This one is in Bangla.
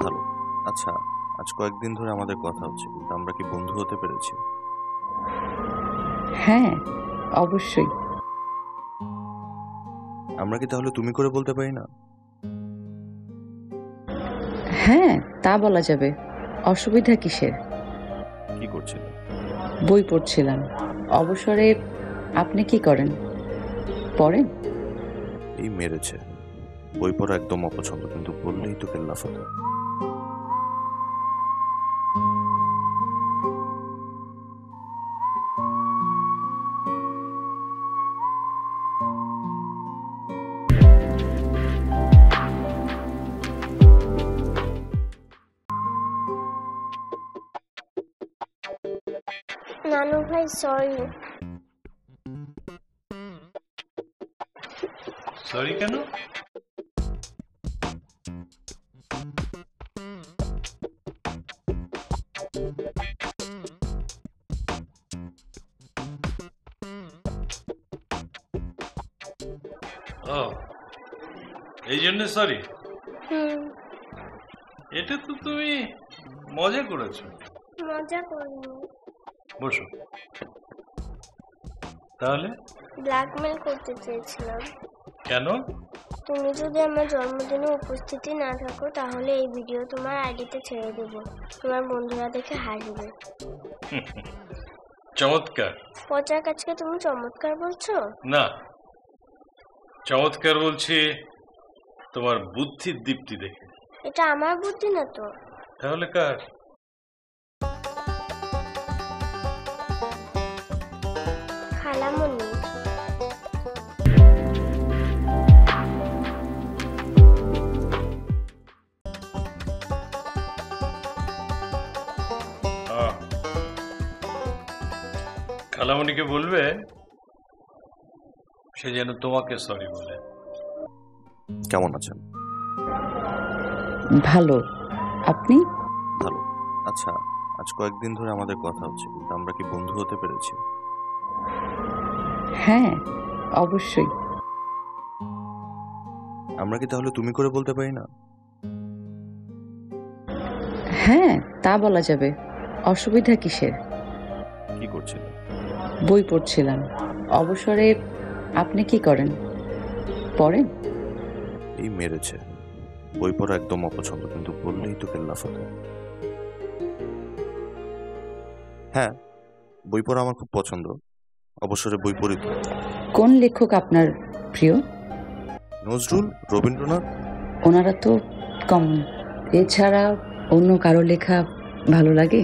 ভালো। আচ্ছা, আজ কয়েকদিন ধরে আমাদের কথা হচ্ছে, কিন্তু আমরা কি বন্ধু হতে পেরেছি? হ্যাঁ, অবশ্যই। আমরা কি তাহলে তুমি করে বলতে পারি না? হ্যাঁ, তা বলা যাবে। অসুবিধা কিসের? কি করছিলে? বই পড়ছিলাম। অবসরে আপনি কি করেন? পড়েন? এই মেরেছে। বই পড়া একদম অপছন্দ, কিন্তু বললেই তো কেল্লা ফতে। নানু ভাই সরি। সরি কেন? ও, এই জন্য সরি? এটা তো তুমি মজা করেছো। মজা করিনি। বসো। তাহলে ব্ল্যাকমেল করতে চেয়েছিলাম। কেন? তুমি যদি আমার জন্মদিনে উপস্থিতি না থাকো তাহলে এই ভিডিও তোমার আইডিতে ছেড়ে দেবো। তোমার বন্ধুরা দেখে হাসবে। চমৎকার। পচার কাছকে তুমি চমৎকার বলছো? না, চমৎকার বলছি তোমার বুদ্ধির দীপ্তি দেখে। এটা আমার বুদ্ধি না তো। তাহলে কার? খালামণি। খালামণিকে বলবে সে যেন তোমাকে সরি বলে। কেমন আছেন? ভালো। আপনি? ভালো। আচ্ছা, আজ কয়েকদিন ধরে আমাদের কথা হচ্ছে, কিন্তু আমরা কি বন্ধু হতে পেরেছি? হ্যাঁ, অবশ্যই। আমরা কি তাহলে তুমি করে বলতে পারি না? হ্যাঁ, তা বলা যাবে। অসুবিধা কিসের? কি করছিলে? বই পড়ছিলাম। অবসরে আপনি কি করেন? পড়েন? এই মেরেছে। বই পড়া একদম অপছন্দ, কিন্তু বললেই তো কেল্লা ফতে। হ্যাঁ, বই পড়া আমার খুব পছন্দ। অবসরে বই পড়ি তো। কোন লেখক আপনার প্রিয়? নজরুল, রবীন্দ্রনাথ। ওনারা তো কমন। এছাড়া অন্য কারো লেখা ভালো লাগে?